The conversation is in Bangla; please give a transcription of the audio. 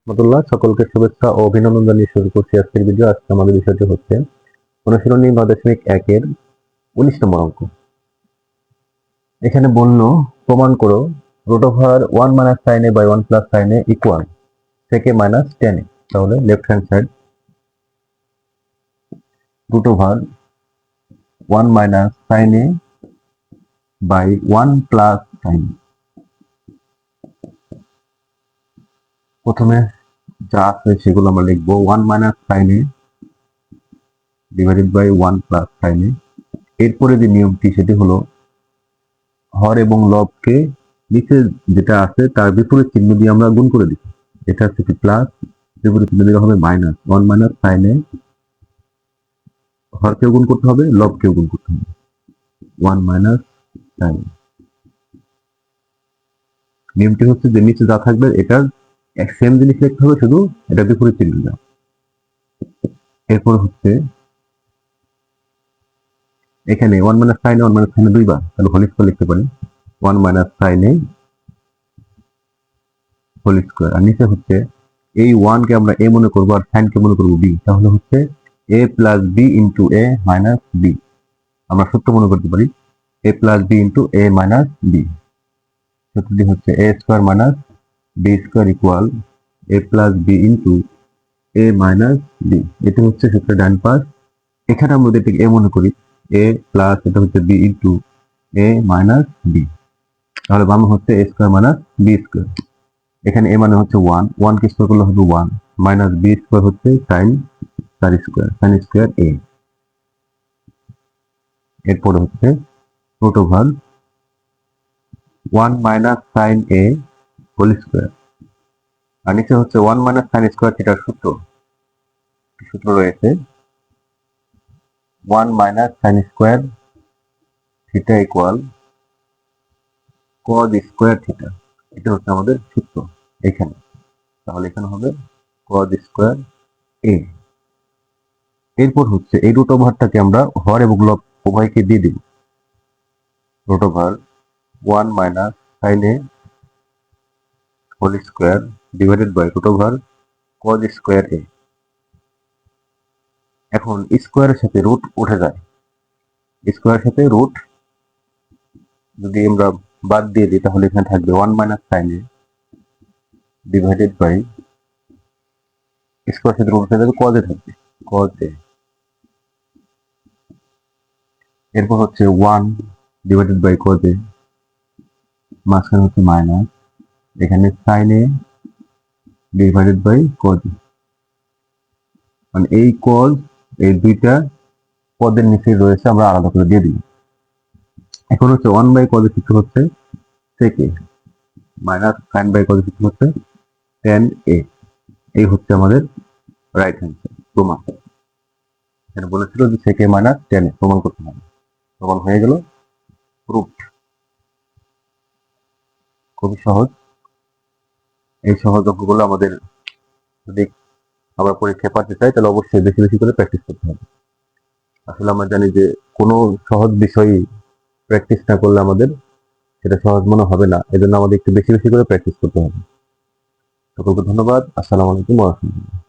রহমতুল্লাহ, সকলকে শুভেচ্ছা ও অভিনন্দন জানিয়ে শুরু করছি আজকের ভিডিও। আজকে আমাদের বিষয়টি হচ্ছে অনুশীলনী 9.1 19 নম্বর অঙ্ক। এখানে বলল প্রমাণ করো √1 - sin a / 1 + sin a equal sec a - tan a। তাহলে left hand side √1 - sin a / 1 + sin a। প্রথমে যা আছে সেগুলো আমরা লিখবো। 1 - sin a / 1 + sin a। এরপরে যে নিয়মটি সেটি হলো হর এবং লবকে নিচে যেটা আছে তার বিপরীত চিহ্ন দিয়ে আমরা গুণ করে দিই। এটা হচ্ছে কি প্লাস, বিপরীত চিহ্ন দিলে হবে মাইনাস। 1 - sin a, হরকেও গুণ করতে হবে, লবকেও গুণ করতে হবে। 1 - sin a। নিয়মটি হচ্ছে যে নিচে যা থাকবে এটার সেম জিনিস লিখতে হবে, শুধু এটা বিপরীত চিহ্ন দেওয়া। এরপর হচ্ছে এখানে 1 - sin a 1 - sin a দুইবার, তাহলে হোল স্কয়ার লিখতে পারি। 1 - sin a হোল স্কয়ার। আর নিচে হচ্ছে এই 1 কে আমরা a মনে করব আর sin কে মনে করব b, তাহলে হচ্ছে a + b * a - b। আমরা সূত্র মনে করতে পারি a + b * a - b। সূত্রটি হচ্ছে a² - b² = a + b * a - b। এটা হচ্ছে সূত্রের ডান পাশ। এখানে আমরা যদি এটাকে a মনে করি, a প্লাস এটা হচ্ছে b * a - b, তাহলে বাম হচ্ছে a² - b²। এখানে a মানে হচ্ছে 1, 1 কে স্কয়ার করলে হবে 1 মাইনাস b² হচ্ছে sin² a। এরপরে হচ্ছে √1 - sin a হোল স্কয়ার। আর নিচে হচ্ছে 1 - sin² থিটার সূত্র রয়েছে 1 - sin² theta equal cos² theta. এটা হচ্ছে আমাদের সূত্র এখানে। তাহলে এখানে হবে cos² a। এরপর হচ্ছে এই রুট ওভারটাকে আমরা হর এবং লব উভয়কে দিয়ে দিব। √1 - sin a whole square divided by √cos² a। এখন স্কয়ারের সাথে রুট উঠে যায়, স্কয়ারের সাথে রুট যদি আমরা বাদ দিয়ে দিই তাহলে এখানে থাকবে 1 - sin a ডিভাইডেড বাই স্কয়ারের সাথে রুট উঠে যাবে, cos a থাকবে, cos a। এরপর হচ্ছে 1 ডিভাইডেড বাই cos a, মাঝখানে হচ্ছে মাইনাস, এখানে sin a divided by cos a। মানে এই cos এই দুইটা পদের নিচে রয়েছে, আমরা আলাদা করে দিয়ে দিই। এখন হচ্ছে 1/cos a সূত্র হচ্ছে sec a minus sin/cos a সূত্র হচ্ছে tan a। এই হচ্ছে আমাদের রাইট হ্যান্ড সাইড প্রমাণ। এখানে বলেছিল যে sec a - tan a প্রমাণ করতে হবে। প্রমাণ হয়ে গেল, প্রুফ। খুবই সহজ। এই সহজ অঙ্কগুলো আমাদের যদি আমরা পরীক্ষায় পাঠাতে চাই তাহলে অবশ্যই বেশি বেশি করে প্র্যাকটিস করতে হবে। আসলে আমরা জানি যে কোনো সহজ বিষয়ই প্র্যাকটিস না করলে আমাদের সেটা সহজ মনে হবে না। এজন্য আমাদের একটু বেশি বেশি করে প্র্যাকটিস করতে হবে। সকলকে ধন্যবাদ। আসসালামু আলাইকুম ওয়া রাহমাতুল্লাহ।